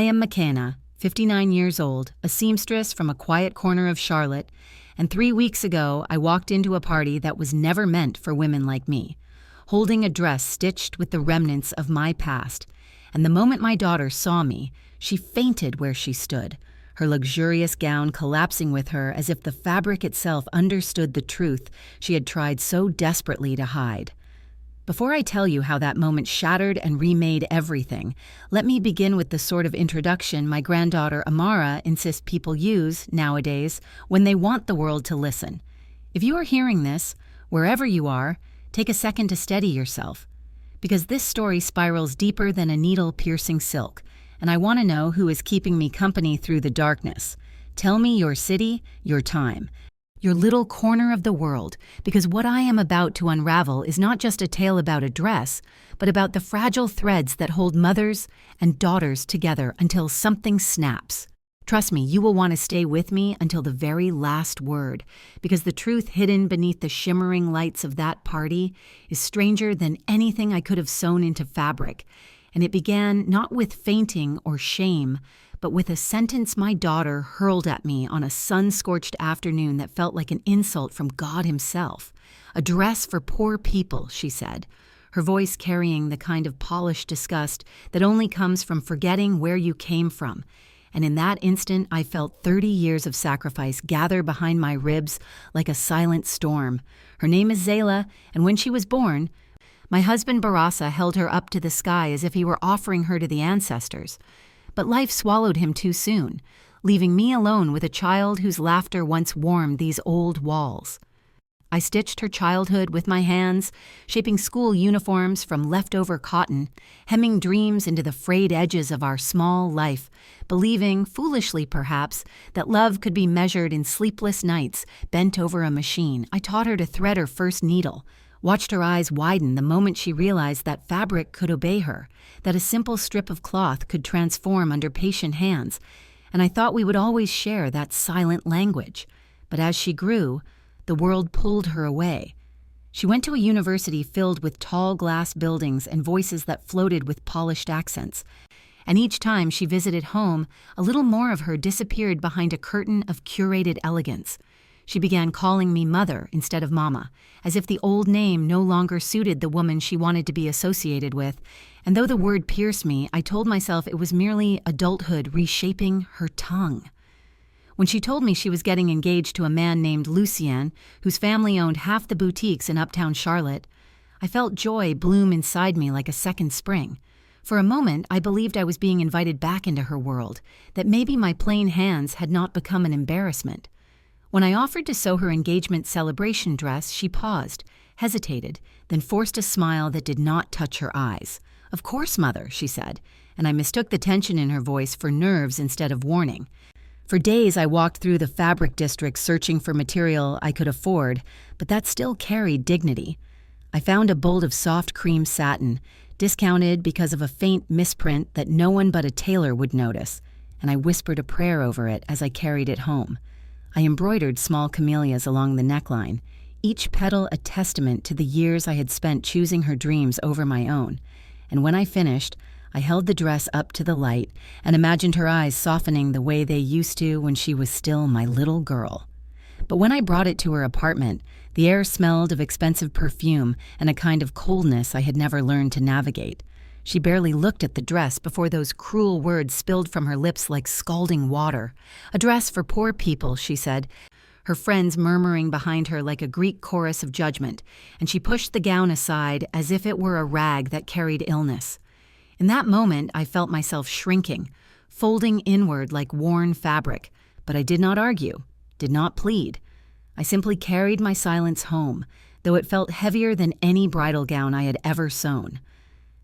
am McKenna, 59 years old, a seamstress from a quiet corner of Charlotte, and 3 weeks ago I walked into a party that was never meant for women like me, holding a dress stitched with the remnants of my past. And the moment my daughter saw me, she fainted where she stood, her luxurious gown collapsing with her as if the fabric itself understood the truth she had tried so desperately to hide. Before I tell you how that moment shattered and remade everything, let me begin with the sort of introduction my granddaughter Amara insists people use nowadays when they want the world to listen. If you are hearing this, wherever you are, take a second to steady yourself, because this story spirals deeper than a needle-piercing silk, and I want to know who is keeping me company through the darkness. Tell me your city, your time, your little corner of the world, because what I am about to unravel is not just a tale about a dress, but about the fragile threads that hold mothers and daughters together until something snaps. Trust me, you will want to stay with me until the very last word, because the truth hidden beneath the shimmering lights of that party is stranger than anything I could have sewn into fabric. And it began not with fainting or shame, but with a sentence my daughter hurled at me on a sun-scorched afternoon that felt like an insult from God himself. "A dress for poor people," she said, her voice carrying the kind of polished disgust that only comes from forgetting where you came from. And in that instant, I felt 30 years of sacrifice gather behind my ribs like a silent storm. Her name is Zayla, and when she was born, my husband Barasa held her up to the sky as if he were offering her to the ancestors. But life swallowed him too soon, leaving me alone with a child whose laughter once warmed these old walls. I stitched her childhood with my hands, shaping school uniforms from leftover cotton, hemming dreams into the frayed edges of our small life, believing, foolishly perhaps, that love could be measured in sleepless nights bent over a machine. I taught her to thread her first needle, watched her eyes widen the moment she realized that fabric could obey her, that a simple strip of cloth could transform under patient hands, and I thought we would always share that silent language. But as she grew, the world pulled her away. She went to a university filled with tall glass buildings and voices that floated with polished accents. And each time she visited home, a little more of her disappeared behind a curtain of curated elegance. She began calling me mother instead of mama, as if the old name no longer suited the woman she wanted to be associated with, and though the word pierced me, I told myself it was merely adulthood reshaping her tongue. When she told me she was getting engaged to a man named Lucien, whose family owned half the boutiques in uptown Charlotte, I felt joy bloom inside me like a second spring. For a moment, I believed I was being invited back into her world, that maybe my plain hands had not become an embarrassment. When I offered to sew her engagement celebration dress, she paused, hesitated, then forced a smile that did not touch her eyes. "Of course, Mother," she said, and I mistook the tension in her voice for nerves instead of warning. For days I walked through the fabric district searching for material I could afford, but that still carried dignity. I found a bolt of soft cream satin, discounted because of a faint misprint that no one but a tailor would notice, and I whispered a prayer over it as I carried it home. I embroidered small camellias along the neckline, each petal a testament to the years I had spent choosing her dreams over my own. And when I finished, I held the dress up to the light and imagined her eyes softening the way they used to when she was still my little girl. But when I brought it to her apartment, the air smelled of expensive perfume and a kind of coldness I had never learned to navigate. She barely looked at the dress before those cruel words spilled from her lips like scalding water. "A dress for poor people," she said, her friends murmuring behind her like a Greek chorus of judgment, and she pushed the gown aside as if it were a rag that carried illness. In that moment, I felt myself shrinking, folding inward like worn fabric, but I did not argue, did not plead. I simply carried my silence home, though it felt heavier than any bridal gown I had ever sewn.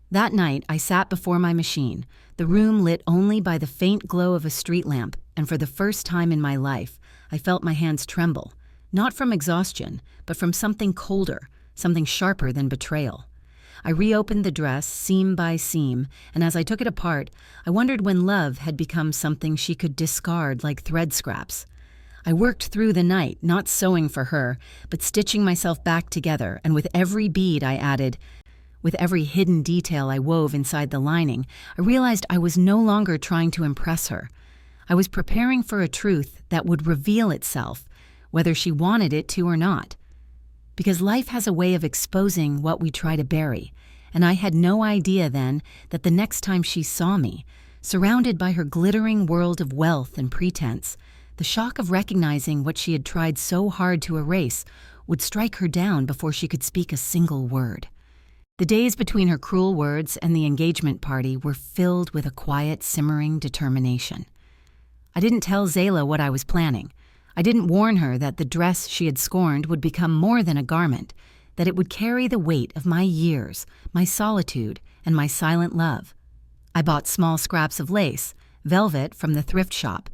That night, I sat before my machine, the room lit only by the faint glow of a street lamp, and for the first time in my life, I felt my hands tremble, not from exhaustion, but from something colder, something sharper than betrayal. I reopened the dress, seam by seam, and as I took it apart, I wondered when love had become something she could discard like thread scraps. I worked through the night, not sewing for her, but stitching myself back together, and with every bead I added, With every hidden detail I wove inside the lining, I realized I was no longer trying to impress her. I was preparing for a truth that would reveal itself, whether she wanted it to or not. Because life has a way of exposing what we try to bury, and I had no idea then that the next time she saw me, surrounded by her glittering world of wealth and pretense, the shock of recognizing what she had tried so hard to erase would strike her down before she could speak a single word. The days between her cruel words and the engagement party were filled with a quiet, simmering determination. I didn't tell Zayla what I was planning. I didn't warn her that the dress she had scorned would become more than a garment, that it would carry the weight of my years, my solitude, and my silent love. I bought small scraps of lace, velvet from the thrift shop,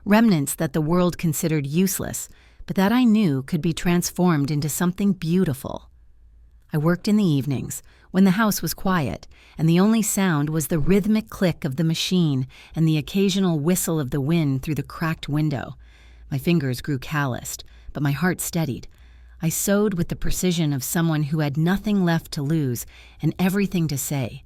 remnants that the world considered useless, but that I knew could be transformed into something beautiful. I worked in the evenings, when the house was quiet, and the only sound was the rhythmic click of the machine and the occasional whistle of the wind through the cracked window. My fingers grew calloused, but my heart steadied. I sewed with the precision of someone who had nothing left to lose and everything to say.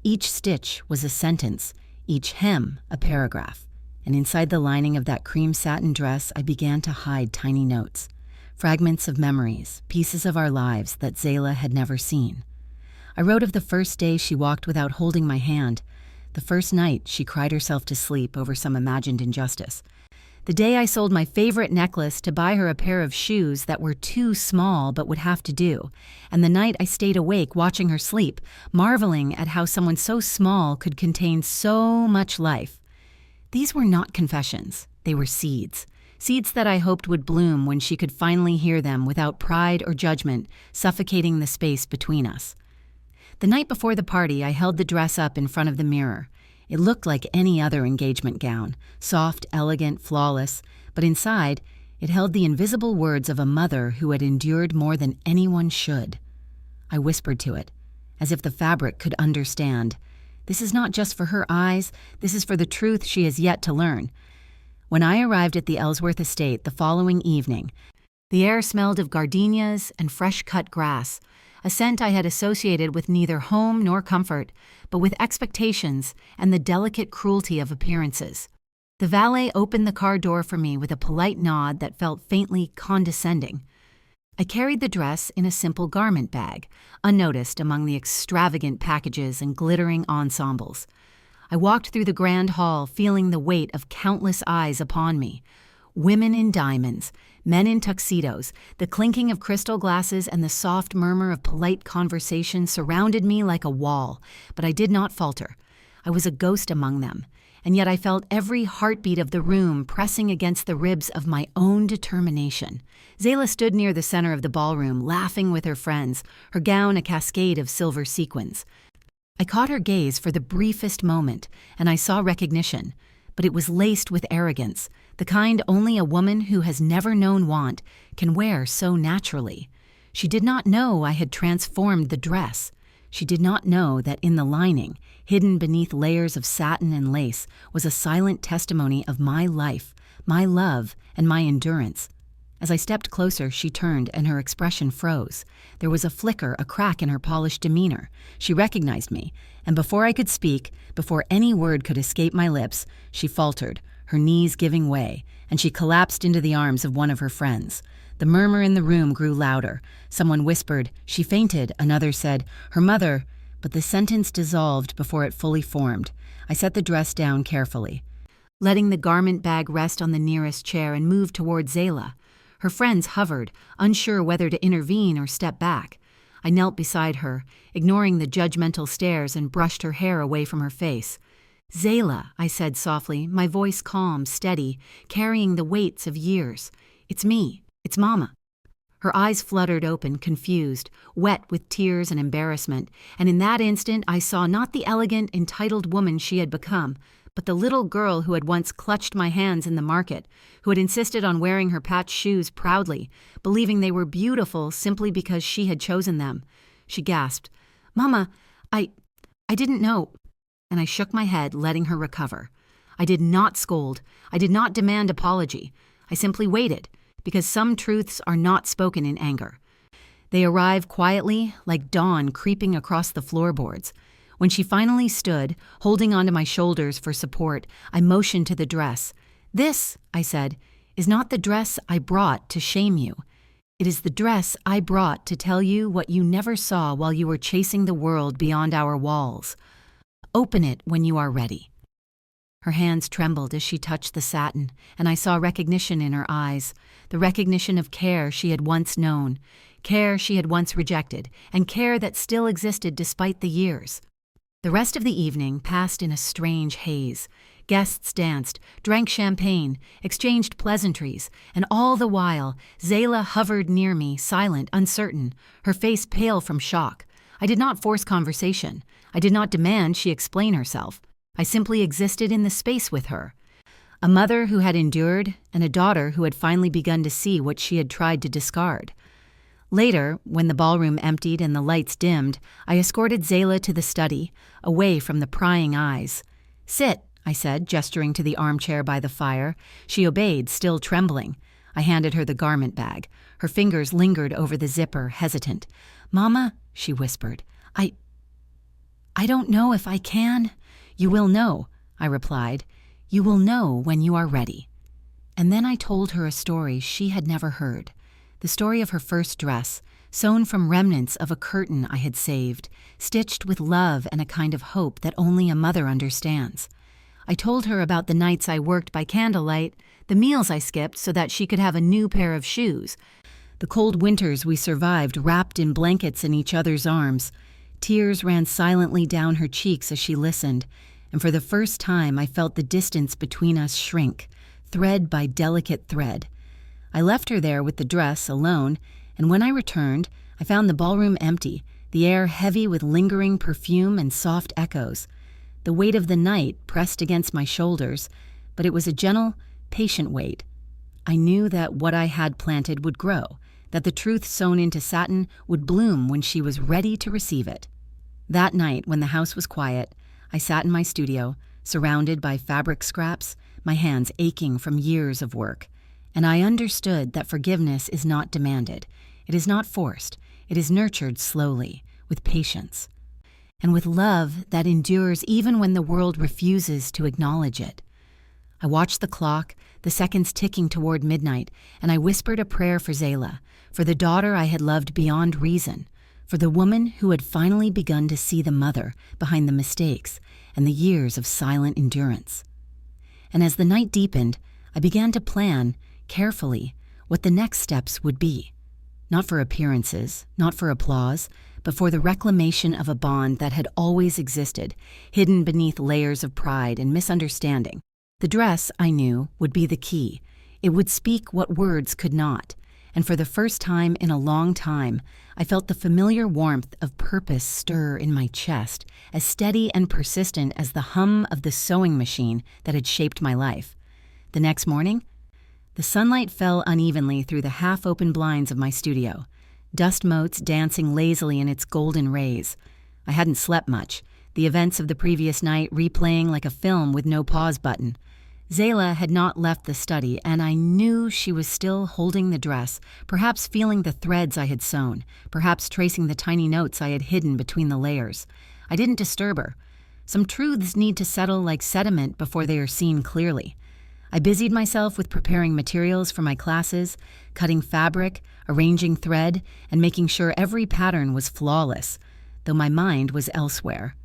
Each stitch was a sentence, each hem a paragraph, and inside the lining of that cream satin dress I began to hide tiny notes. Fragments of memories, pieces of our lives that Zayla had never seen. I wrote of the first day she walked without holding my hand, the first night she cried herself to sleep over some imagined injustice, the day I sold my favorite necklace to buy her a pair of shoes that were too small but would have to do, and the night I stayed awake watching her sleep, marveling at how someone so small could contain so much life. These were not confessions, they were seeds. Seeds that I hoped would bloom when she could finally hear them without pride or judgment suffocating the space between us. The night before the party, I held the dress up in front of the mirror. It looked like any other engagement gown, soft, elegant, flawless, but inside, it held the invisible words of a mother who had endured more than anyone should. I whispered to it, as if the fabric could understand. This is not just for her eyes, this is for the truth she has yet to learn. When I arrived at the Ellsworth estate the following evening, the air smelled of gardenias and fresh-cut grass, a scent I had associated with neither home nor comfort, but with expectations and the delicate cruelty of appearances. The valet opened the car door for me with a polite nod that felt faintly condescending. I carried the dress in a simple garment bag, unnoticed among the extravagant packages and glittering ensembles. I walked through the grand hall feeling the weight of countless eyes upon me. Women in diamonds, men in tuxedos, the clinking of crystal glasses and the soft murmur of polite conversation surrounded me like a wall, but I did not falter. I was a ghost among them, and yet I felt every heartbeat of the room pressing against the ribs of my own determination. Zayla stood near the center of the ballroom, laughing with her friends, her gown a cascade of silver sequins. I caught her gaze for the briefest moment, and I saw recognition, but it was laced with arrogance, the kind only a woman who has never known want can wear so naturally. She did not know I had transformed the dress. She did not know that in the lining, hidden beneath layers of satin and lace, was a silent testimony of my life, my love, and my endurance. As I stepped closer, she turned and her expression froze. There was a flicker, a crack in her polished demeanor. She recognized me, and before I could speak, before any word could escape my lips, she faltered, her knees giving way, and she collapsed into the arms of one of her friends. The murmur in the room grew louder. Someone whispered, "She fainted." Another said, "Her mother," but the sentence dissolved before it fully formed. I set the dress down carefully, letting the garment bag rest on the nearest chair and moved toward Zayla. Her friends hovered, unsure whether to intervene or step back. I knelt beside her, ignoring the judgmental stares, and brushed her hair away from her face. "Zayla," I said softly, my voice calm, steady, carrying the weights of years. "It's me. It's Mama." Her eyes fluttered open, confused, wet with tears and embarrassment, and in that instant I saw not the elegant, entitled woman she had become, but the little girl who had once clutched my hands in the market, who had insisted on wearing her patched shoes proudly, believing they were beautiful simply because she had chosen them. She gasped, "Mama, I didn't know," and I shook my head, letting her recover. I did not scold. I did not demand apology. I simply waited, because some truths are not spoken in anger. They arrive quietly, like dawn creeping across the floorboards. When she finally stood, holding onto my shoulders for support, I motioned to the dress. "This," I said, "is not the dress I brought to shame you. It is the dress I brought to tell you what you never saw while you were chasing the world beyond our walls. Open it when you are ready." Her hands trembled as she touched the satin, and I saw recognition in her eyes, the recognition of care she had once known, care she had once rejected, and care that still existed despite the years. The rest of the evening passed in a strange haze. Guests danced, drank champagne, exchanged pleasantries, and all the while, Zayla hovered near me, silent, uncertain, her face pale from shock. I did not force conversation. I did not demand she explain herself. I simply existed in the space with her. A mother who had endured, and a daughter who had finally begun to see what she had tried to discard. Later, when the ballroom emptied and the lights dimmed, I escorted Zayla to the study, away from the prying eyes. "Sit," I said, gesturing to the armchair by the fire. She obeyed, still trembling. I handed her the garment bag. Her fingers lingered over the zipper, hesitant. "Mama," she whispered, I don't know if I can." "You will know," I replied. "You will know when you are ready." And then I told her a story she had never heard. The story of her first dress, sewn from remnants of a curtain I had saved, stitched with love and a kind of hope that only a mother understands. I told her about the nights I worked by candlelight, the meals I skipped so that she could have a new pair of shoes, the cold winters we survived wrapped in blankets in each other's arms. Tears ran silently down her cheeks as she listened, and for the first time I felt the distance between us shrink, thread by delicate thread. I left her there with the dress, alone, and when I returned, I found the ballroom empty, the air heavy with lingering perfume and soft echoes. The weight of the night pressed against my shoulders, but it was a gentle, patient weight. I knew that what I had planted would grow, that the truth sewn into satin would bloom when she was ready to receive it. That night, when the house was quiet, I sat in my studio, surrounded by fabric scraps, my hands aching from years of work. And I understood that forgiveness is not demanded. It is not forced. It is nurtured slowly, with patience, and with love that endures even when the world refuses to acknowledge it. I watched the clock, the seconds ticking toward midnight, and I whispered a prayer for Zayla, for the daughter I had loved beyond reason, for the woman who had finally begun to see the mother behind the mistakes and the years of silent endurance. And as the night deepened, I began to plan, carefully, what the next steps would be. Not for appearances, not for applause, but for the reclamation of a bond that had always existed, hidden beneath layers of pride and misunderstanding. The dress, I knew, would be the key. It would speak what words could not. And for the first time in a long time, I felt the familiar warmth of purpose stir in my chest, as steady and persistent as the hum of the sewing machine that had shaped my life. The next morning, the sunlight fell unevenly through the half-open blinds of my studio, dust motes dancing lazily in its golden rays. I hadn't slept much, the events of the previous night replaying like a film with no pause button. Zayla had not left the study, and I knew she was still holding the dress, perhaps feeling the threads I had sewn, perhaps tracing the tiny notes I had hidden between the layers. I didn't disturb her. Some truths need to settle like sediment before they are seen clearly. I busied myself with preparing materials for my classes, cutting fabric, arranging thread, and making sure every pattern was flawless, though my mind was elsewhere.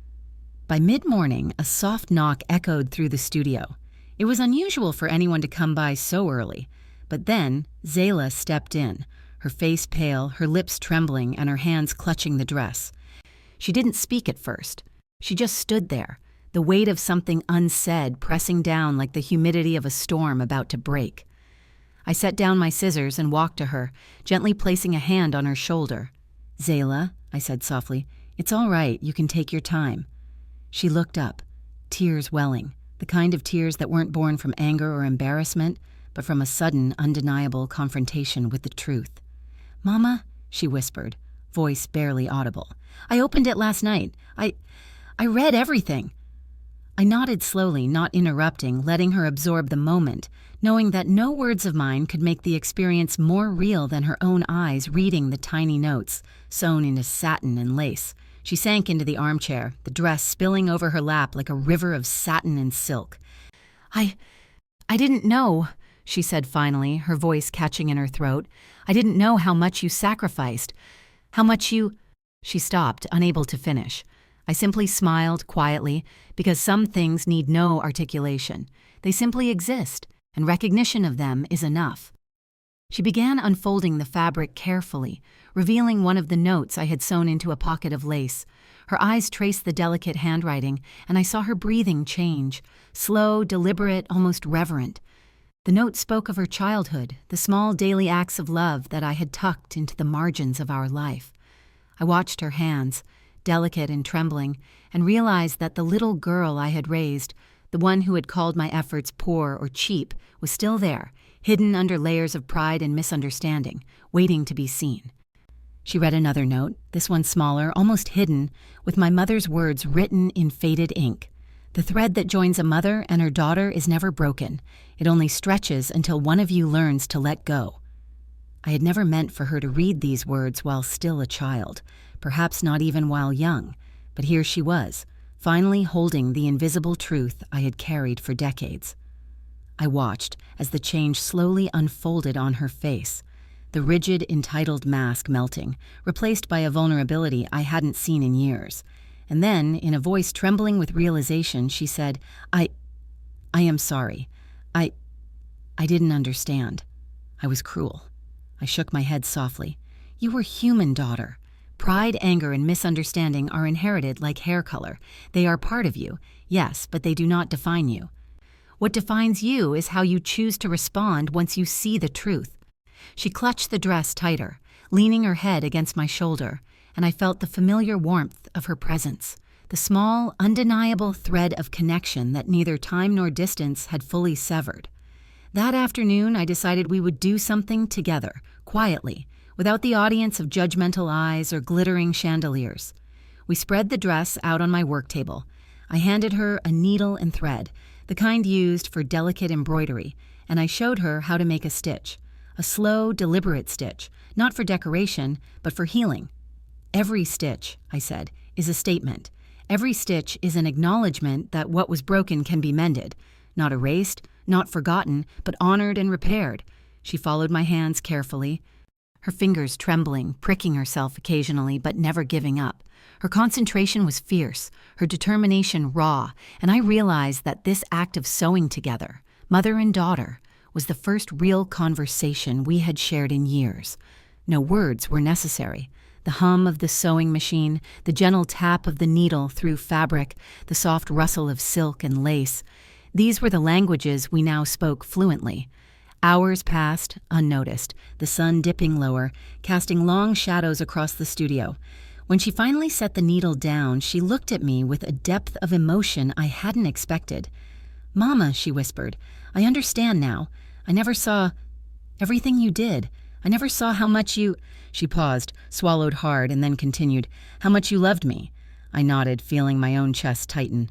By mid-morning, a soft knock echoed through the studio. It was unusual for anyone to come by so early, but then Zayla stepped in, her face pale, her lips trembling, and her hands clutching the dress. She didn't speak at first. She just stood there, the weight of something unsaid pressing down like the humidity of a storm about to break. I set down my scissors and walked to her, gently placing a hand on her shoulder. "Zayla," I said softly, "it's all right, you can take your time." She looked up, tears welling, the kind of tears that weren't born from anger or embarrassment, but from a sudden, undeniable confrontation with the truth. "Mama," she whispered, voice barely audible, "I opened it last night. I read everything." I nodded slowly, not interrupting, letting her absorb the moment, knowing that no words of mine could make the experience more real than her own eyes reading the tiny notes, sewn into satin and lace. She sank into the armchair, the dress spilling over her lap like a river of satin and silk. I didn't know, she said finally, her voice catching in her throat. I didn't know how much you sacrificed. How much you... She stopped, unable to finish. I simply smiled quietly, because some things need no articulation. They simply exist, and recognition of them is enough. She began unfolding the fabric carefully, revealing one of the notes I had sewn into a pocket of lace. Her eyes traced the delicate handwriting, and I saw her breathing change, slow, deliberate, almost reverent. The note spoke of her childhood, the small daily acts of love that I had tucked into the margins of our life. I watched her hands, delicate and trembling, and realized that the little girl I had raised, the one who had called my efforts poor or cheap, was still there, hidden under layers of pride and misunderstanding, waiting to be seen. She read another note, this one smaller, almost hidden, with my mother's words written in faded ink. The thread that joins a mother and her daughter is never broken. It only stretches until one of you learns to let go. I had never meant for her to read these words while still a child, perhaps not even while young, but here she was, finally holding the invisible truth I had carried for decades. I watched as the change slowly unfolded on her face, the rigid, entitled mask melting, replaced by a vulnerability I hadn't seen in years. And then, in a voice trembling with realization, she said, I am sorry. I didn't understand. I was cruel. I shook my head softly. You were human, daughter. Pride, anger, and misunderstanding are inherited like hair color. They are part of you, yes, but they do not define you. What defines you is how you choose to respond once you see the truth. She clutched the dress tighter, leaning her head against my shoulder, and I felt the familiar warmth of her presence, the small, undeniable thread of connection that neither time nor distance had fully severed. That afternoon, I decided we would do something together, quietly, without the audience of judgmental eyes or glittering chandeliers. We spread the dress out on my work table. I handed her a needle and thread, the kind used for delicate embroidery, and I showed her how to make a stitch. A slow, deliberate stitch, not for decoration, but for healing. Every stitch, I said, is a statement. Every stitch is an acknowledgement that what was broken can be mended, not erased, not forgotten, but honored and repaired. She followed my hands carefully, her fingers trembling, pricking herself occasionally, but never giving up. Her concentration was fierce, her determination raw, and I realized that this act of sewing together, mother and daughter, was the first real conversation we had shared in years. No words were necessary. The hum of the sewing machine, the gentle tap of the needle through fabric, the soft rustle of silk and lace, these were the languages we now spoke fluently. Hours passed, unnoticed, the sun dipping lower, casting long shadows across the studio. When she finally set the needle down, she looked at me with a depth of emotion I hadn't expected. "Mama," she whispered, "I understand now. I never saw everything you did. I never saw how much you—" She paused, swallowed hard, and then continued, "How much you loved me." I nodded, feeling my own chest tighten.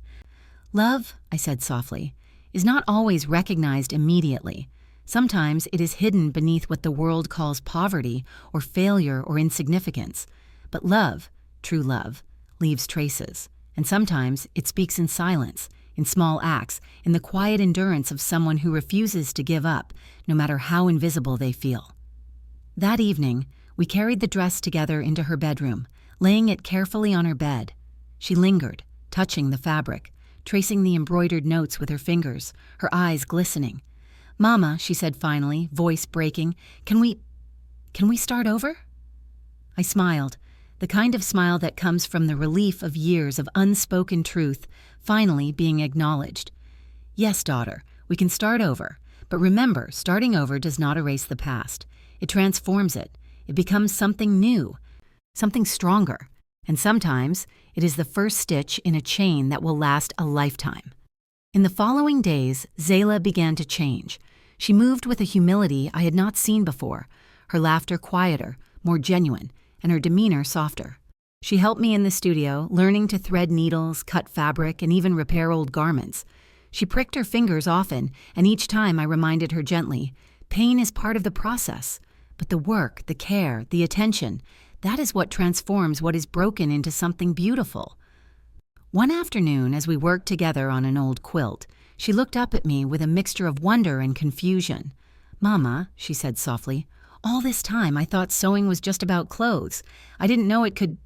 "Love," I said softly, "is not always recognized immediately. Sometimes it is hidden beneath what the world calls poverty or failure or insignificance. But love, true love, leaves traces. And sometimes it speaks in silence, in small acts, in the quiet endurance of someone who refuses to give up, no matter how invisible they feel." That evening, we carried the dress together into her bedroom, laying it carefully on her bed. She lingered, touching the fabric, tracing the embroidered notes with her fingers, her eyes glistening. "Mama," she said finally, voice breaking, can we start over?" I smiled, the kind of smile that comes from the relief of years of unspoken truth finally being acknowledged. "Yes, daughter, we can start over. But remember, starting over does not erase the past. It transforms it. It becomes something new, something stronger. And sometimes it is the first stitch in a chain that will last a lifetime." In the following days, Zayla began to change. She moved with a humility I had not seen before, her laughter quieter, more genuine, and her demeanor softer. She helped me in the studio, learning to thread needles, cut fabric, and even repair old garments. She pricked her fingers often, and each time I reminded her gently, pain is part of the process, but the work, the care, the attention, that is what transforms what is broken into something beautiful. One afternoon, as we worked together on an old quilt, she looked up at me with a mixture of wonder and confusion. "Mama," she said softly, "all this time I thought sewing was just about clothes. I didn't know it could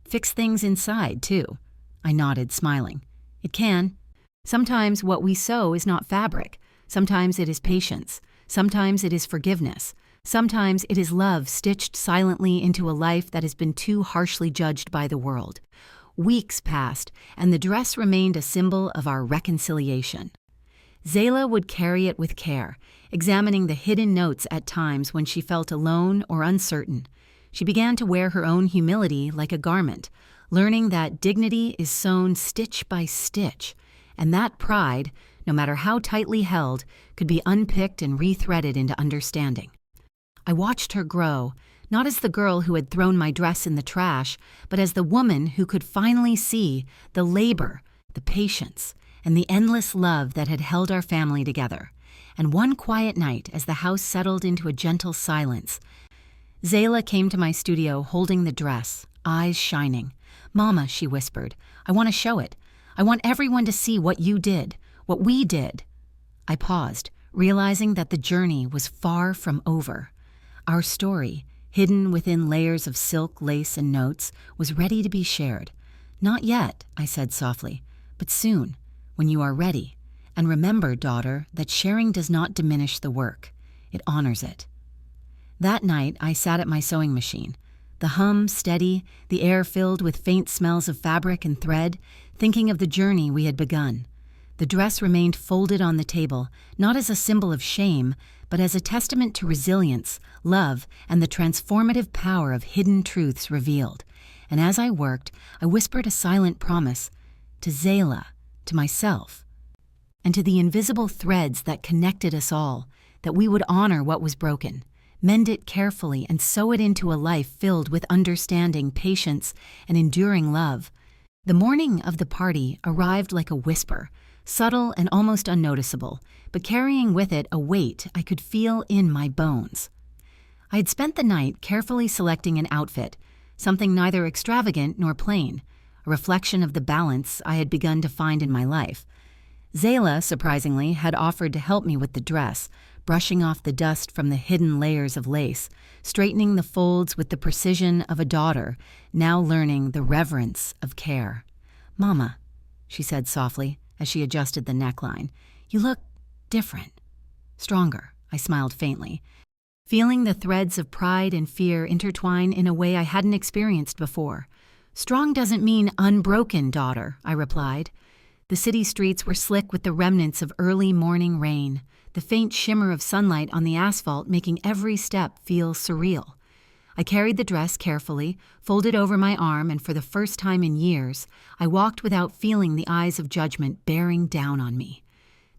fix things inside, too." I nodded, smiling. "It can. Sometimes what we sew is not fabric. Sometimes it is patience. Sometimes it is forgiveness. Sometimes it is love stitched silently into a life that has been too harshly judged by the world." Weeks passed, and the dress remained a symbol of our reconciliation. Zayla would carry it with care, examining the hidden notes at times when she felt alone or uncertain. She began to wear her own humility like a garment, learning that dignity is sewn stitch by stitch, and that pride, no matter how tightly held, could be unpicked and rethreaded into understanding. I watched her grow, not as the girl who had thrown my dress in the trash, but as the woman who could finally see the labor, the patience, and the endless love that had held our family together. And one quiet night, as the house settled into a gentle silence, Zayla came to my studio holding the dress, eyes shining. "Mama," she whispered, "I want to show it. I want everyone to see what you did, what we did." I paused, realizing that the journey was far from over. Our story, hidden within layers of silk, lace, and notes, was ready to be shared. "Not yet," I said softly, "but soon, when you are ready. And remember, daughter, that sharing does not diminish the work. It honors it." That night, I sat at my sewing machine, the hum steady, the air filled with faint smells of fabric and thread, thinking of the journey we had begun. The dress remained folded on the table, not as a symbol of shame, but as a testament to resilience, love, and the transformative power of hidden truths revealed. And as I worked, I whispered a silent promise to Zayla, to myself, and to the invisible threads that connected us all, that we would honor what was broken, mend it carefully, and sew it into a life filled with understanding, patience, and enduring love. The morning of the party arrived like a whisper, subtle and almost unnoticeable, but carrying with it a weight I could feel in my bones. I had spent the night carefully selecting an outfit, something neither extravagant nor plain, a reflection of the balance I had begun to find in my life. Zayla, surprisingly, had offered to help me with the dress, brushing off the dust from the hidden layers of lace, straightening the folds with the precision of a daughter, now learning the reverence of care. "Mama," she said softly as she adjusted the neckline, "you look different. Stronger." I smiled faintly, feeling the threads of pride and fear intertwine in a way I hadn't experienced before. "Strong doesn't mean unbroken, daughter," I replied. The city streets were slick with the remnants of early morning rain, the faint shimmer of sunlight on the asphalt making every step feel surreal. I carried the dress carefully, folded over my arm, and for the first time in years, I walked without feeling the eyes of judgment bearing down on me.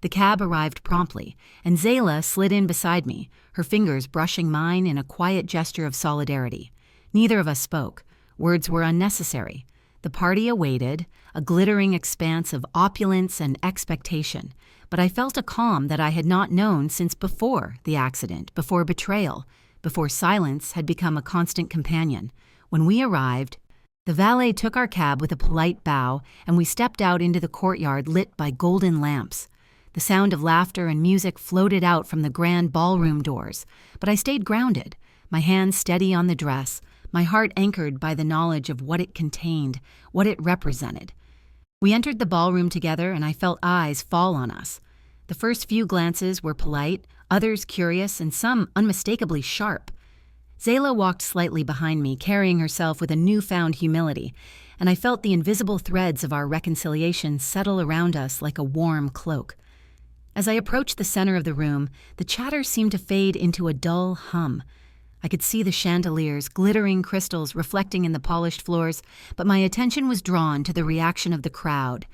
The cab arrived promptly, and Zayla slid in beside me, her fingers brushing mine in a quiet gesture of solidarity. Neither of us spoke. Words were unnecessary. The party awaited, a glittering expanse of opulence and expectation, but I felt a calm that I had not known since before the accident, before betrayal, before silence had become a constant companion. When we arrived, the valet took our cab with a polite bow, and we stepped out into the courtyard lit by golden lamps. The sound of laughter and music floated out from the grand ballroom doors, but I stayed grounded, my hands steady on the dress, my heart anchored by the knowledge of what it contained, what it represented. We entered the ballroom together, and I felt eyes fall on us. The first few glances were polite, others curious, and some unmistakably sharp. Zayla walked slightly behind me, carrying herself with a newfound humility, and I felt the invisible threads of our reconciliation settle around us like a warm cloak. As I approached the center of the room, the chatter seemed to fade into a dull hum. I could see the chandeliers, glittering crystals reflecting in the polished floors, but my attention was drawn to the reaction of the crowd.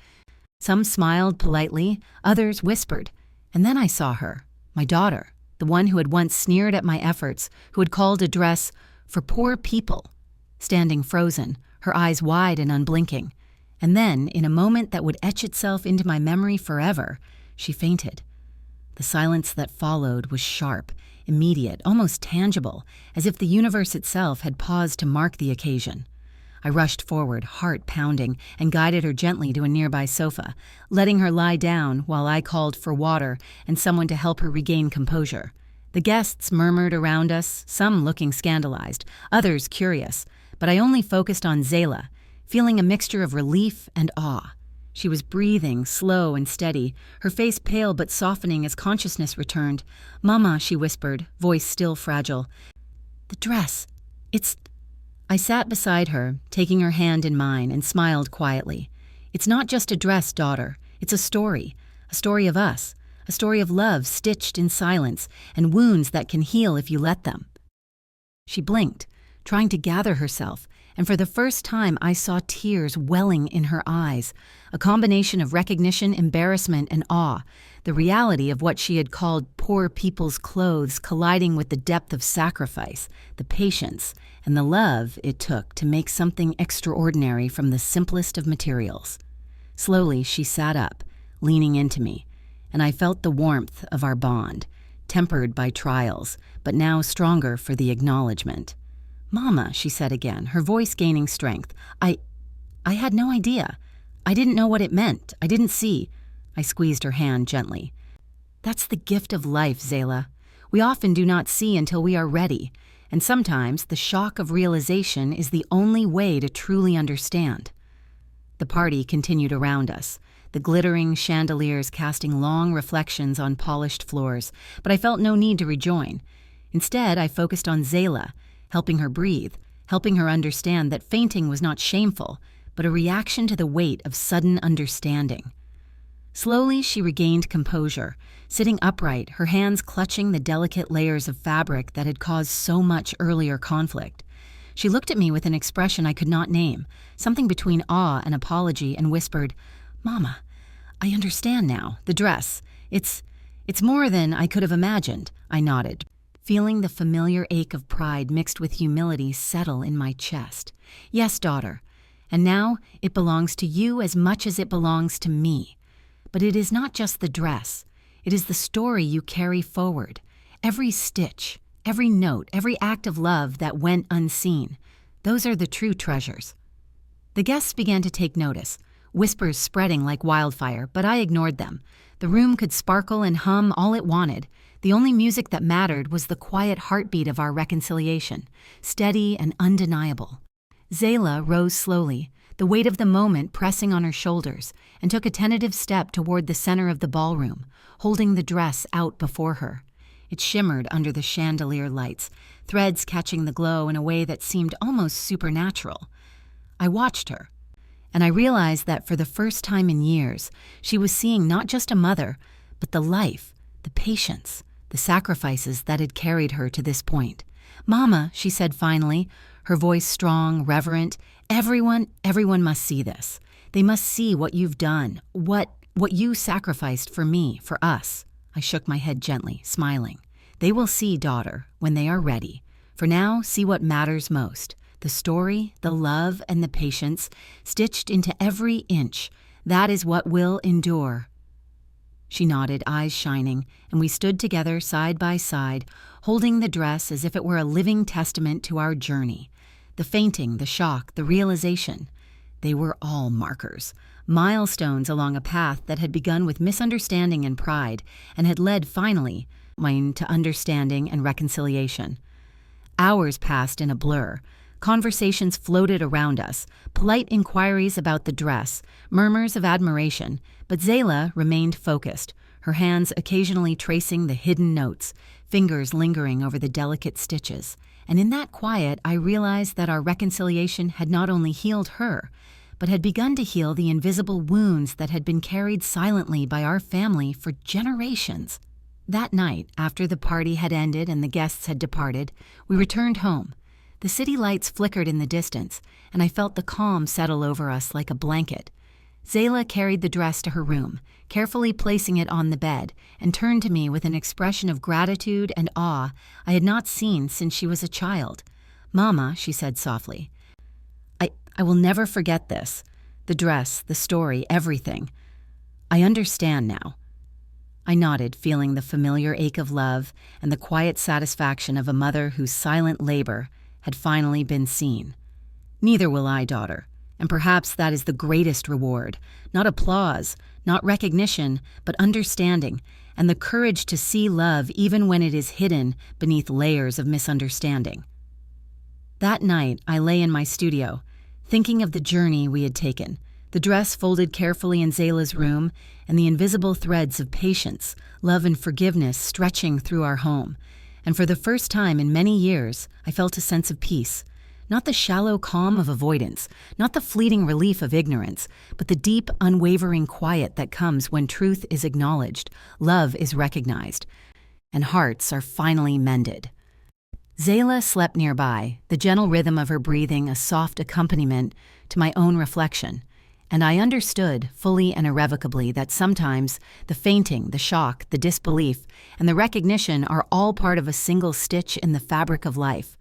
Some smiled politely, others whispered, and then I saw her, my daughter, the one who had once sneered at my efforts, who had called a dress for poor people, standing frozen, her eyes wide and unblinking. And then, in a moment that would etch itself into my memory forever, she fainted. The silence that followed was sharp, immediate, almost tangible, as if the universe itself had paused to mark the occasion. I rushed forward, heart pounding, and guided her gently to a nearby sofa, letting her lie down while I called for water and someone to help her regain composure. The guests murmured around us, some looking scandalized, others curious, but I only focused on Zayla, feeling a mixture of relief and awe. She was breathing, slow and steady, her face pale but softening as consciousness returned. "Mama," she whispered, voice still fragile. "The dress. It's—" I sat beside her, taking her hand in mine, and smiled quietly. "It's not just a dress, daughter. It's a story of us, a story of love stitched in silence, and wounds that can heal if you let them." She blinked, trying to gather herself, and for the first time I saw tears welling in her eyes, a combination of recognition, embarrassment, and awe, the reality of what she had called poor people's clothes colliding with the depth of sacrifice, the patience, and the love it took to make something extraordinary from the simplest of materials. Slowly, she sat up, leaning into me, and I felt the warmth of our bond, tempered by trials, but now stronger for the acknowledgement. "Mama," she said again, her voice gaining strength, I had no idea. I didn't know what it meant. I didn't see." I squeezed her hand gently. "That's the gift of life, Zayla. We often do not see until we are ready, and sometimes the shock of realization is the only way to truly understand." The party continued around us, the glittering chandeliers casting long reflections on polished floors, but I felt no need to rejoin. Instead, I focused on Zayla, helping her breathe, helping her understand that fainting was not shameful, but a reaction to the weight of sudden understanding. Slowly, she regained composure, sitting upright, her hands clutching the delicate layers of fabric that had caused so much earlier conflict. She looked at me with an expression I could not name, something between awe and apology, and whispered, "Mama, I understand now. The dress. It's more than I could have imagined." I nodded, feeling the familiar ache of pride mixed with humility settle in my chest. "Yes, daughter. And now it belongs to you as much as it belongs to me. But it is not just the dress. It is the story you carry forward. Every stitch, every note, every act of love that went unseen. Those are the true treasures." The guests began to take notice, whispers spreading like wildfire, but I ignored them. The room could sparkle and hum all it wanted. The only music that mattered was the quiet heartbeat of our reconciliation, steady and undeniable. Zayla rose slowly, the weight of the moment pressing on her shoulders, and took a tentative step toward the center of the ballroom, holding the dress out before her. It shimmered under the chandelier lights, threads catching the glow in a way that seemed almost supernatural. I watched her, and I realized that for the first time in years, she was seeing not just a mother, but the life, the patience, the sacrifices that had carried her to this point. "Mama," she said finally, her voice strong, reverent, everyone must see this. They must see what you've done, what you sacrificed for me, for us." I shook my head gently, smiling. "They will see, daughter, when they are ready. For now, see what matters most. The story, the love, and the patience, stitched into every inch. That is what will endure." She nodded, eyes shining, and we stood together side by side, holding the dress as if it were a living testament to our journey. The fainting, the shock, the realization. They were all markers, milestones along a path that had begun with misunderstanding and pride, and had led finally to understanding and reconciliation. Hours passed in a blur. Conversations floated around us, polite inquiries about the dress, murmurs of admiration, but Zayla remained focused, her hands occasionally tracing the hidden notes, fingers lingering over the delicate stitches. And in that quiet, I realized that our reconciliation had not only healed her, but had begun to heal the invisible wounds that had been carried silently by our family for generations. That night, after the party had ended and the guests had departed, we returned home. The city lights flickered in the distance, and I felt the calm settle over us like a blanket. Zayla carried the dress to her room, carefully placing it on the bed, and turned to me with an expression of gratitude and awe I had not seen since she was a child. "Mama," she said softly, I will never forget this. The dress, the story, everything. I understand now. I nodded, feeling the familiar ache of love and the quiet satisfaction of a mother whose silent labor had finally been seen. Neither will I, daughter, and perhaps that is the greatest reward. Not applause, not recognition, but understanding, and the courage to see love even when it is hidden beneath layers of misunderstanding. That night, I lay in my studio, thinking of the journey we had taken, the dress folded carefully in Zayla's room, and the invisible threads of patience, love, and forgiveness stretching through our home. And for the first time in many years, I felt a sense of peace. Not the shallow calm of avoidance, not the fleeting relief of ignorance, but the deep, unwavering quiet that comes when truth is acknowledged, love is recognized, and hearts are finally mended. Zayla slept nearby, the gentle rhythm of her breathing a soft accompaniment to my own reflection, and I understood, fully and irrevocably, that sometimes the fainting, the shock, the disbelief, and the recognition are all part of a single stitch in the fabric of life,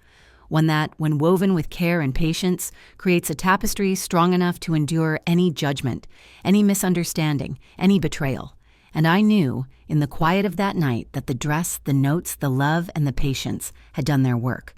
one that, when woven with care and patience, creates a tapestry strong enough to endure any judgment, any misunderstanding, any betrayal. And I knew, in the quiet of that night, that the dress, the notes, the love, and the patience had done their work.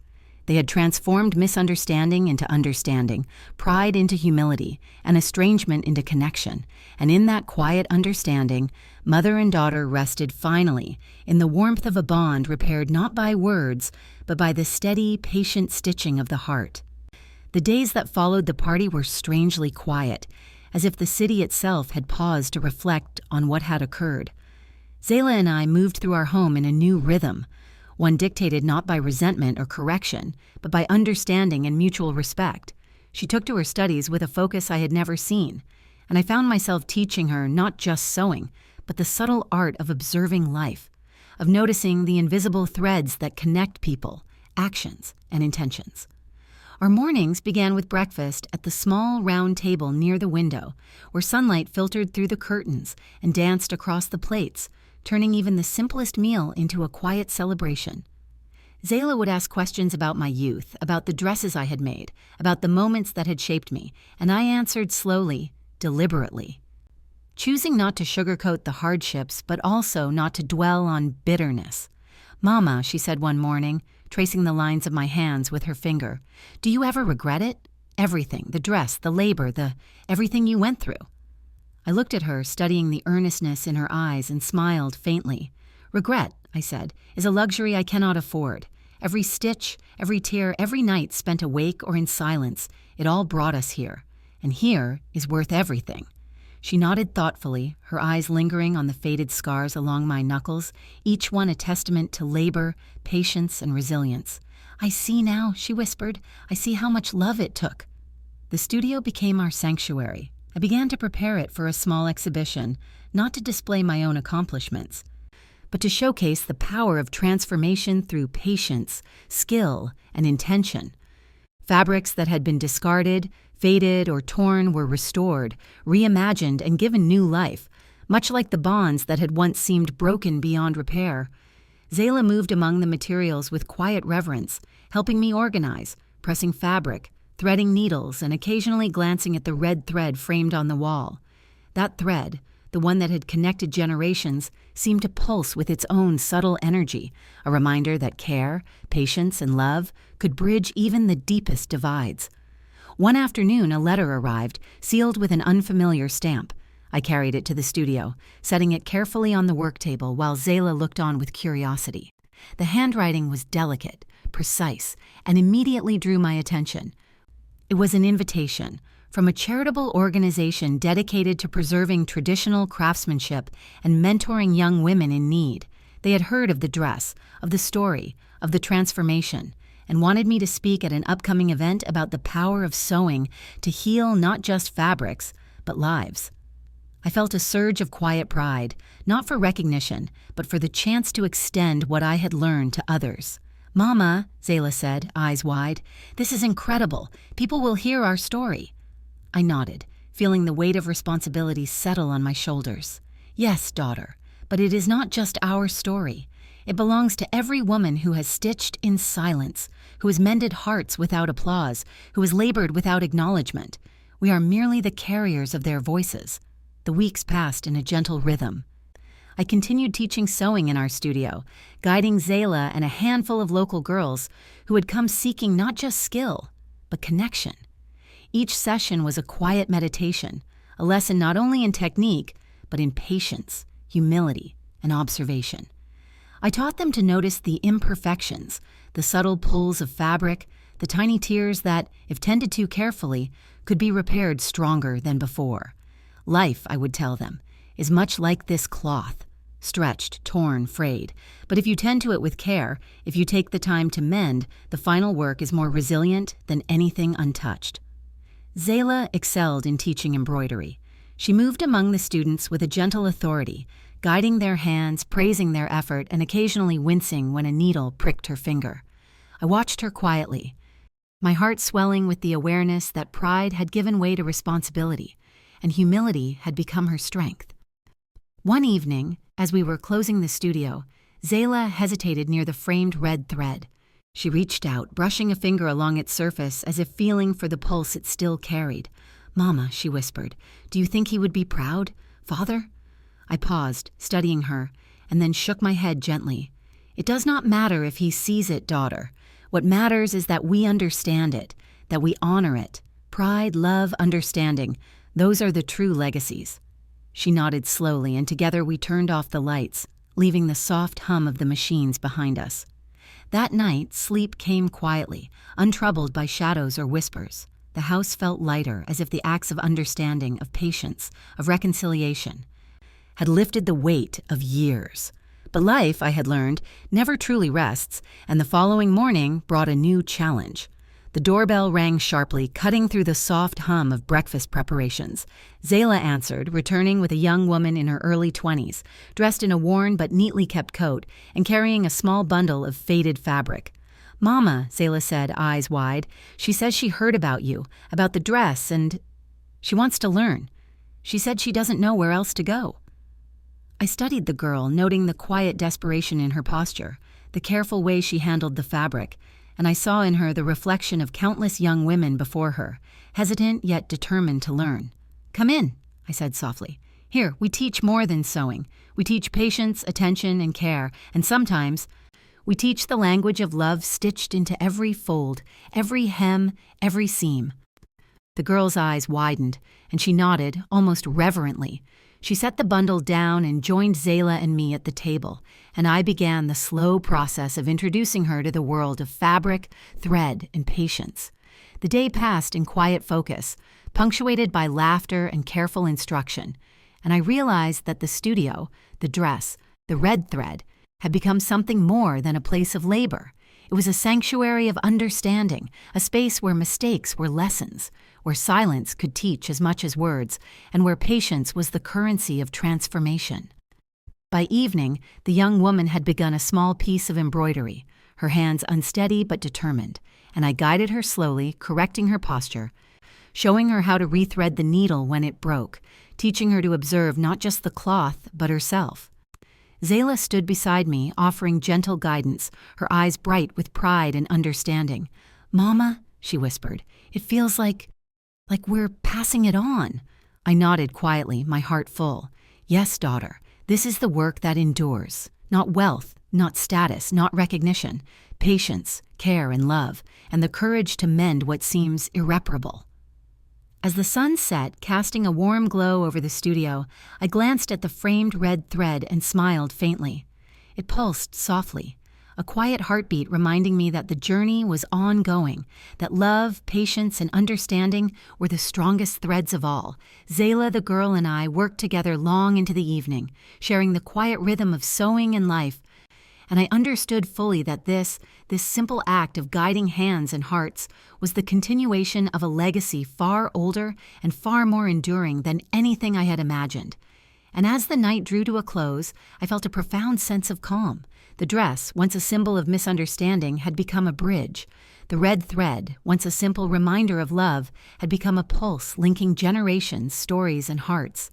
They had transformed misunderstanding into understanding, pride into humility, and estrangement into connection. And in that quiet understanding, mother and daughter rested finally in the warmth of a bond repaired not by words, but by the steady, patient stitching of the heart. The days that followed the party were strangely quiet, as if the city itself had paused to reflect on what had occurred. Zayla and I moved through our home in a new rhythm, one dictated not by resentment or correction, but by understanding and mutual respect. She took to her studies with a focus I had never seen, and I found myself teaching her not just sewing, but the subtle art of observing life, of noticing the invisible threads that connect people, actions, and intentions. Our mornings began with breakfast at the small round table near the window, where sunlight filtered through the curtains and danced across the plates, turning even the simplest meal into a quiet celebration. Zayla would ask questions about my youth, about the dresses I had made, about the moments that had shaped me, and I answered slowly, deliberately, choosing not to sugarcoat the hardships, but also not to dwell on bitterness. "Mama," she said one morning, tracing the lines of my hands with her finger, "do you ever regret it? Everything, the dress, the labor, everything you went through." I looked at her, studying the earnestness in her eyes, and smiled faintly. "Regret," I said, "is a luxury I cannot afford. Every stitch, every tear, every night spent awake or in silence, it all brought us here. And here is worth everything." She nodded thoughtfully, her eyes lingering on the faded scars along my knuckles, each one a testament to labor, patience, and resilience. "I see now," she whispered. "I see how much love it took." The studio became our sanctuary. I began to prepare it for a small exhibition, not to display my own accomplishments, but to showcase the power of transformation through patience, skill, and intention. Fabrics that had been discarded, faded, or torn were restored, reimagined, and given new life, much like the bonds that had once seemed broken beyond repair. Zayla moved among the materials with quiet reverence, helping me organize, pressing fabric, threading needles, and occasionally glancing at the red thread framed on the wall. That thread, the one that had connected generations, seemed to pulse with its own subtle energy, a reminder that care, patience, and love could bridge even the deepest divides. One afternoon, a letter arrived, sealed with an unfamiliar stamp. I carried it to the studio, setting it carefully on the work table while Zayla looked on with curiosity. The handwriting was delicate, precise, and immediately drew my attention. It was an invitation from a charitable organization dedicated to preserving traditional craftsmanship and mentoring young women in need. They had heard of the dress, of the story, of the transformation, and wanted me to speak at an upcoming event about the power of sewing to heal not just fabrics, but lives. I felt a surge of quiet pride, not for recognition, but for the chance to extend what I had learned to others. "Mama," Zayla said, eyes wide, "this is incredible. People will hear our story." I nodded, feeling the weight of responsibility settle on my shoulders. "Yes, daughter, but it is not just our story. It belongs to every woman who has stitched in silence, who has mended hearts without applause, who has labored without acknowledgement. We are merely the carriers of their voices. The weeks passed in a gentle rhythm. I continued teaching sewing in our studio, guiding Zayla and a handful of local girls who had come seeking not just skill, but connection. Each session was a quiet meditation, a lesson not only in technique, but in patience, humility, and observation. I taught them to notice the imperfections, the subtle pulls of fabric, the tiny tears that, if tended to carefully, could be repaired stronger than before. Life, I would tell them, is much like this cloth, stretched, torn, frayed. But if you tend to it with care, if you take the time to mend, the final work is more resilient than anything untouched. Zayla excelled in teaching embroidery. She moved among the students with a gentle authority, guiding their hands, praising their effort, and occasionally wincing when a needle pricked her finger. I watched her quietly, my heart swelling with the awareness that pride had given way to responsibility, and humility had become her strength. One evening, as we were closing the studio, Zayla hesitated near the framed red thread. She reached out, brushing a finger along its surface as if feeling for the pulse it still carried. "Mama," she whispered, "do you think he would be proud? Father?" I paused, studying her, and then shook my head gently. "It does not matter if he sees it, daughter. What matters is that we understand it, that we honor it. Pride, love, understanding, those are the true legacies." She nodded slowly, and together we turned off the lights, leaving the soft hum of the machines behind us. That night, sleep came quietly, untroubled by shadows or whispers. The house felt lighter, as if the acts of understanding, of patience, of reconciliation, had lifted the weight of years. But life, I had learned, never truly rests, and the following morning brought a new challenge. The doorbell rang sharply, cutting through the soft hum of breakfast preparations. Zayla answered, returning with a young woman in her early 20s, dressed in a worn but neatly kept coat and carrying a small bundle of faded fabric. "Mama," Zayla said, eyes wide, "she says she heard about you, about the dress, and she wants to learn. She said she doesn't know where else to go." I studied the girl, noting the quiet desperation in her posture, the careful way she handled the fabric, and I saw in her the reflection of countless young women before her, hesitant yet determined to learn. "Come in," I said softly. "Here, we teach more than sewing. We teach patience, attention, and care, and sometimes we teach the language of love stitched into every fold, every hem, every seam." The girl's eyes widened, and she nodded, almost reverently. She set the bundle down and joined Zayla and me at the table, and I began the slow process of introducing her to the world of fabric, thread, and patience. The day passed in quiet focus, punctuated by laughter and careful instruction, and I realized that the studio, the dress, the red thread, had become something more than a place of labor. It was a sanctuary of understanding, a space where mistakes were lessons, where silence could teach as much as words, and where patience was the currency of transformation. By evening, the young woman had begun a small piece of embroidery, her hands unsteady but determined, and I guided her slowly, correcting her posture, showing her how to rethread the needle when it broke, teaching her to observe not just the cloth, but herself. Zayla stood beside me, offering gentle guidance, her eyes bright with pride and understanding. "Mama," she whispered, "it feels like we're passing it on." I nodded quietly, my heart full. "Yes, daughter, this is the work that endures. Not wealth, not status, not recognition. Patience, care, and love, and the courage to mend what seems irreparable." As the sun set, casting a warm glow over the studio, I glanced at the framed red thread and smiled faintly. It pulsed softly, a quiet heartbeat reminding me that the journey was ongoing, that love, patience, and understanding were the strongest threads of all. Zayla, the girl, and I worked together long into the evening, sharing the quiet rhythm of sewing and life, and I understood fully that this simple act of guiding hands and hearts was the continuation of a legacy far older and far more enduring than anything I had imagined. And as the night drew to a close, I felt a profound sense of calm. The dress, once a symbol of misunderstanding, had become a bridge. The red thread, once a simple reminder of love, had become a pulse linking generations, stories, and hearts.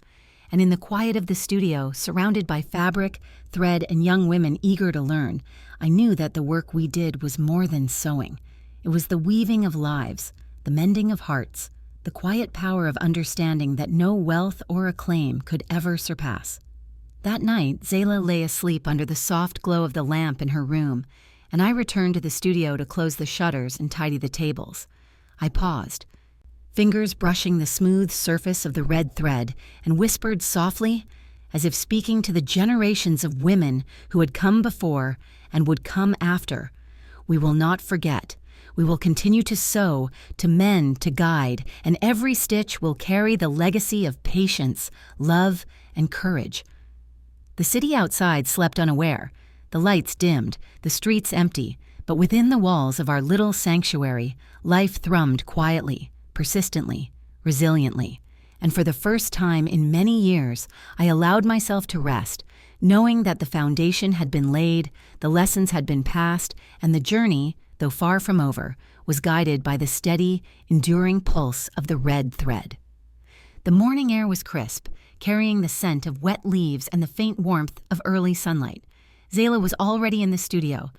and in the quiet of the studio, surrounded by fabric, thread, and young women eager to learn, I knew that the work we did was more than sewing. It was the weaving of lives, the mending of hearts, the quiet power of understanding that no wealth or acclaim could ever surpass. That night, Zayla lay asleep under the soft glow of the lamp in her room, and I returned to the studio to close the shutters and tidy the tables. I paused, fingers brushing the smooth surface of the red thread, and whispered softly, as if speaking to the generations of women who had come before and would come after, "We will not forget. We will continue to sew, to mend, to guide, and every stitch will carry the legacy of patience, love, and courage." The city outside slept unaware, the lights dimmed, the streets empty, but within the walls of our little sanctuary, life thrummed quietly, persistently, resiliently. And for the first time in many years, I allowed myself to rest, knowing that the foundation had been laid, the lessons had been passed, and the journey, though far from over, was guided by the steady, enduring pulse of the red thread. The morning air was crisp, carrying the scent of wet leaves and the faint warmth of early sunlight. Zayla was already in the studio,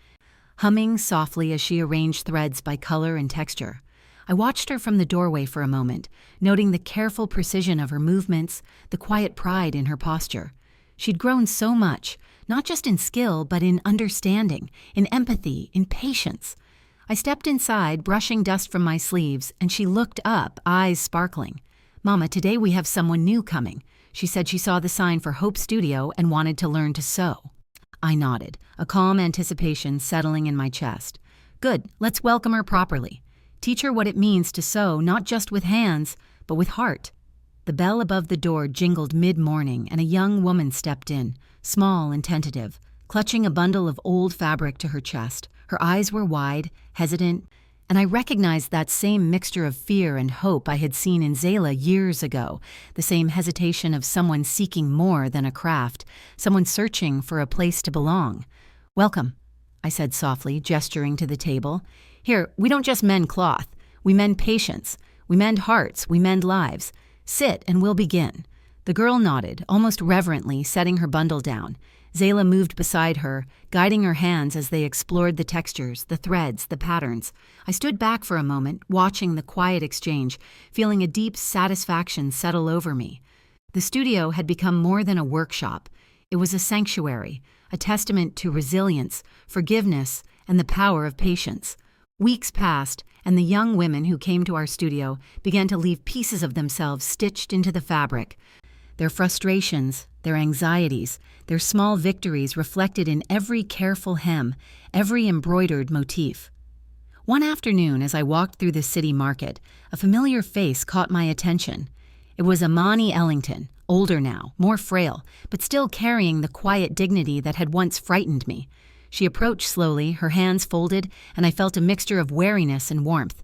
humming softly as she arranged threads by color and texture. I watched her from the doorway for a moment, noting the careful precision of her movements, the quiet pride in her posture. She'd grown so much, not just in skill, but in understanding, in empathy, in patience. I stepped inside, brushing dust from my sleeves, and she looked up, eyes sparkling. "Mama, today we have someone new coming." She said she saw the sign for Hope Studio and wanted to learn to sew. I nodded, a calm anticipation settling in my chest. "Good, let's welcome her properly. Teach her what it means to sew not just with hands, but with heart." The bell above the door jingled mid-morning, and a young woman stepped in, small and tentative, clutching a bundle of old fabric to her chest. Her eyes were wide, hesitant, and I recognized that same mixture of fear and hope I had seen in Zayla years ago, the same hesitation of someone seeking more than a craft, someone searching for a place to belong. "Welcome," I said softly, gesturing to the table. "Here, we don't just mend cloth. We mend patience. We mend hearts. We mend lives. Sit and we'll begin." The girl nodded, almost reverently, setting her bundle down. Zayla moved beside her, guiding her hands as they explored the textures, the threads, the patterns. I stood back for a moment, watching the quiet exchange, feeling a deep satisfaction settle over me. The studio had become more than a workshop. It was a sanctuary, a testament to resilience, forgiveness, and the power of patience. Weeks passed, and the young women who came to our studio began to leave pieces of themselves stitched into the fabric. Their frustrations, their anxieties, their small victories reflected in every careful hem, every embroidered motif. One afternoon, as I walked through the city market, a familiar face caught my attention. It was Amani Ellington, older now, more frail, but still carrying the quiet dignity that had once frightened me. She approached slowly, her hands folded, and I felt a mixture of wariness and warmth.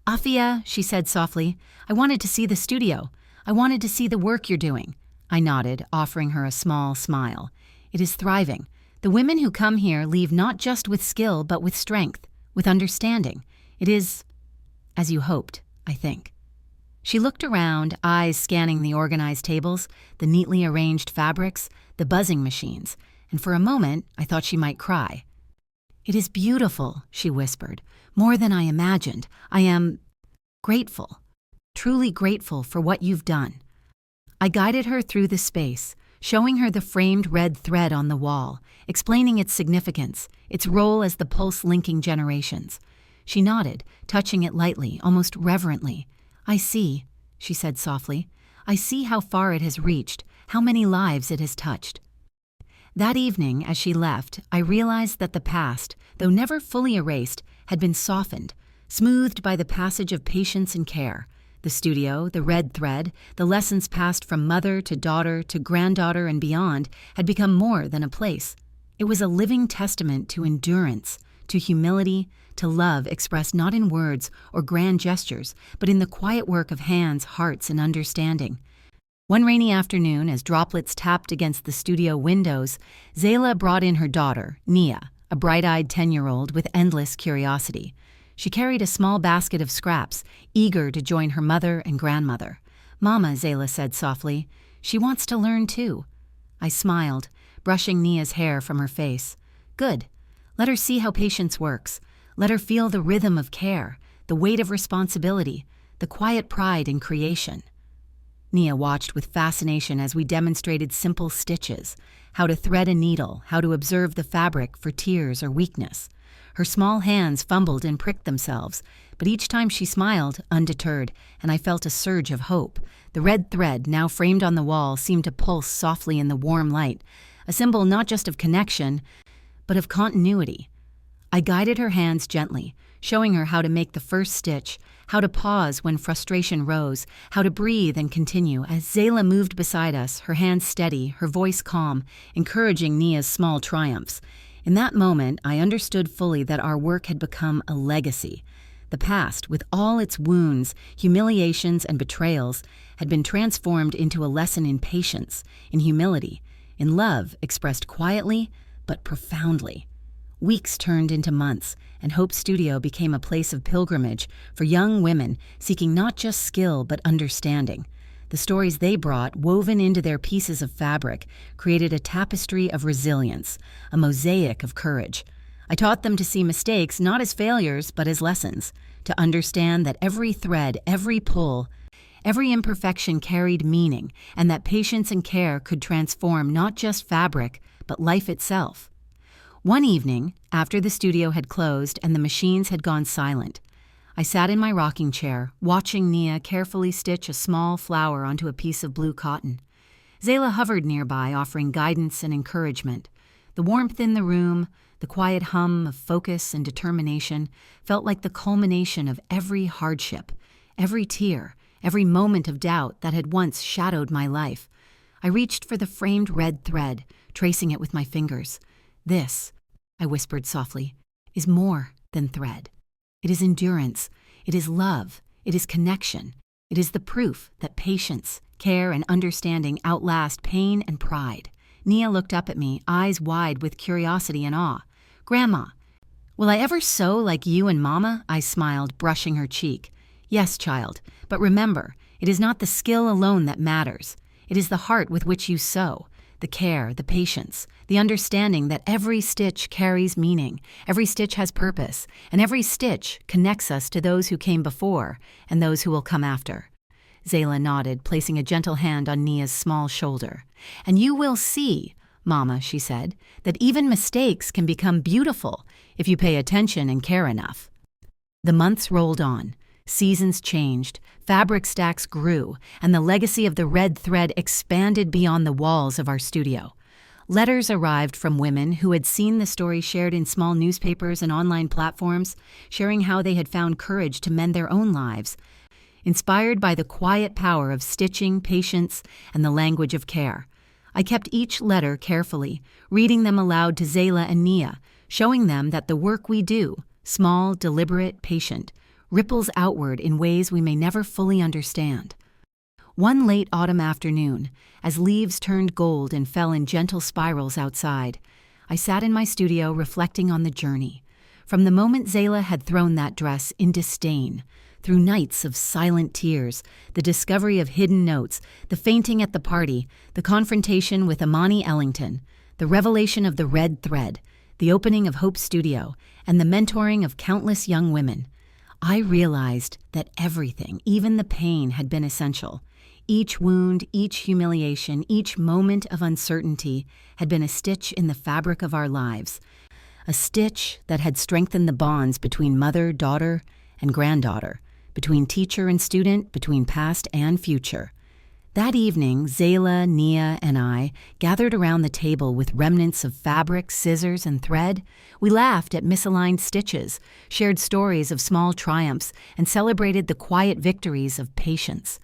"Afia," she said softly, "I wanted to see the studio. I wanted to see the work you're doing." I nodded, offering her a small smile. "It is thriving. The women who come here leave not just with skill, but with strength, with understanding. It is as you hoped, I think." She looked around, eyes scanning the organized tables, the neatly arranged fabrics, the buzzing machines, and for a moment I thought she might cry. "It is beautiful," she whispered, "more than I imagined. I am grateful, truly grateful for what you've done." I guided her through the space, showing her the framed red thread on the wall, explaining its significance, its role as the pulse linking generations. She nodded, touching it lightly, almost reverently. "I see," she said softly. "I see how far it has reached, how many lives it has touched." That evening, as she left, I realized that the past, though never fully erased, had been softened, smoothed by the passage of patience and care. The studio, the red thread, the lessons passed from mother to daughter to granddaughter and beyond had become more than a place. It was a living testament to endurance, to humility, to love expressed not in words or grand gestures, but in the quiet work of hands, hearts, and understanding. One rainy afternoon, as droplets tapped against the studio windows, Zayla brought in her daughter, Nia, a bright-eyed 10-year-old with endless curiosity. She carried a small basket of scraps, eager to join her mother and grandmother. "Mama," Zayla said softly. She wants to learn too. I smiled, brushing Nia's hair from her face. Good. Let her see how patience works. Let her feel the rhythm of care, the weight of responsibility, the quiet pride in creation. Nia watched with fascination as we demonstrated simple stitches, how to thread a needle, how to observe the fabric for tears or weakness. Her small hands fumbled and pricked themselves, but each time she smiled, undeterred, and I felt a surge of hope. The red thread, now framed on the wall, seemed to pulse softly in the warm light, a symbol not just of connection, but of continuity. I guided her hands gently, showing her how to make the first stitch, how to pause when frustration rose, how to breathe and continue. As Zayla moved beside us, her hands steady, her voice calm, encouraging Nia's small triumphs. In that moment, I understood fully that our work had become a legacy. The past, with all its wounds, humiliations, and betrayals, had been transformed into a lesson in patience, in humility, in love expressed quietly but profoundly. Weeks turned into months, and Hope Studio became a place of pilgrimage for young women seeking not just skill but understanding. The stories they brought, woven into their pieces of fabric, created a tapestry of resilience, a mosaic of courage. I taught them to see mistakes not as failures but as lessons, to understand that every thread, every pull, every imperfection carried meaning, and that patience and care could transform not just fabric but life itself. One evening, after the studio had closed and the machines had gone silent, I sat in my rocking chair, watching Nia carefully stitch a small flower onto a piece of blue cotton. Zayla hovered nearby, offering guidance and encouragement. The warmth in the room, the quiet hum of focus and determination, felt like the culmination of every hardship, every tear, every moment of doubt that had once shadowed my life. I reached for the framed red thread, tracing it with my fingers. This, I whispered softly, is more than thread. It is endurance, it is love, it is connection. It is the proof that patience, care, and understanding outlast pain and pride. Nia looked up at me, eyes wide with curiosity and awe. Grandma, will I ever sew like you and Mama? I smiled, brushing her cheek. Yes, child, but remember, it is not the skill alone that matters. It is the heart with which you sew. The care, the patience, the understanding that every stitch carries meaning, every stitch has purpose, and every stitch connects us to those who came before and those who will come after. Zayla nodded, placing a gentle hand on Nia's small shoulder. And you will see, Mama, she said, that even mistakes can become beautiful if you pay attention and care enough. The months rolled on. Seasons changed, fabric stacks grew, and the legacy of the red thread expanded beyond the walls of our studio. Letters arrived from women who had seen the story shared in small newspapers and online platforms, sharing how they had found courage to mend their own lives, inspired by the quiet power of stitching, patience, and the language of care. I kept each letter carefully, reading them aloud to Zayla and Nia, showing them that the work we do, small, deliberate, patient, ripples outward in ways we may never fully understand. One late autumn afternoon, as leaves turned gold and fell in gentle spirals outside, I sat in my studio reflecting on the journey. From the moment Zayla had thrown that dress in disdain, through nights of silent tears, the discovery of hidden notes, the fainting at the party, the confrontation with Amani Ellington, the revelation of the red thread, the opening of Hope Studio, and the mentoring of countless young women, I realized that everything, even the pain, had been essential. Each wound, each humiliation, each moment of uncertainty had been a stitch in the fabric of our lives, a stitch that had strengthened the bonds between mother, daughter, and granddaughter, between teacher and student, between past and future. That evening, Zayla, Nia, and I gathered around the table with remnants of fabric, scissors, and thread. We laughed at misaligned stitches, shared stories of small triumphs, and celebrated the quiet victories of patience.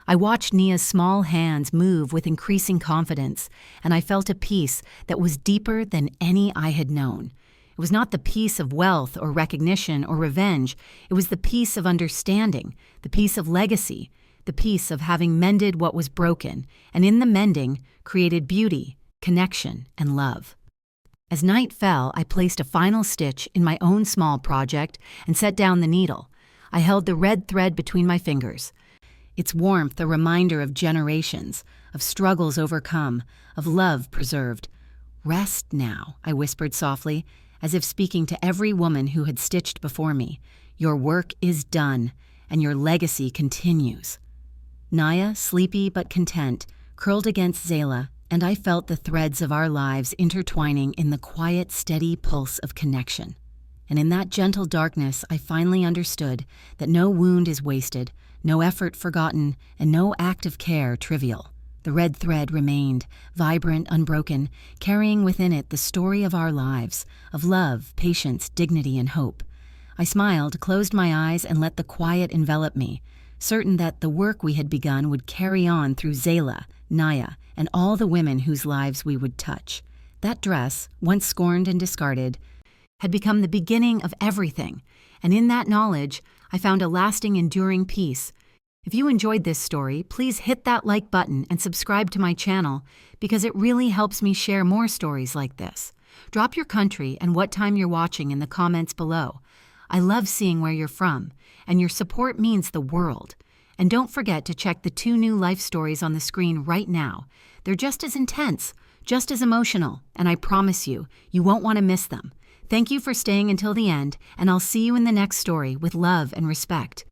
I watched Nia's small hands move with increasing confidence, and I felt a peace that was deeper than any I had known. It was not the peace of wealth or recognition or revenge. It was the peace of understanding, the peace of legacy, the peace of having mended what was broken, and in the mending, created beauty, connection, and love. As night fell, I placed a final stitch in my own small project and set down the needle. I held the red thread between my fingers. its warmth a reminder of generations, of struggles overcome, of love preserved. "Rest now," I whispered softly, as if speaking to every woman who had stitched before me. "Your work is done, and your legacy continues." Naya, sleepy but content, curled against Zayla, and I felt the threads of our lives intertwining in the quiet, steady pulse of connection. And in that gentle darkness, I finally understood that no wound is wasted, no effort forgotten, and no act of care trivial. The red thread remained, vibrant, unbroken, carrying within it the story of our lives, of love, patience, dignity, and hope. I smiled, closed my eyes, and let the quiet envelop me, certain that the work we had begun would carry on through Zayla, Naya, and all the women whose lives we would touch. That dress, once scorned and discarded, had become the beginning of everything, and in that knowledge, I found a lasting, enduring peace. If you enjoyed this story, please hit that like button and subscribe to my channel, because it really helps me share more stories like this. Drop your country and what time you're watching in the comments below. I love seeing where you're from, and your support means the world. And don't forget to check the 2 new life stories on the screen right now. They're just as intense, just as emotional, and I promise you, you won't want to miss them. Thank you for staying until the end, and I'll see you in the next story with love and respect.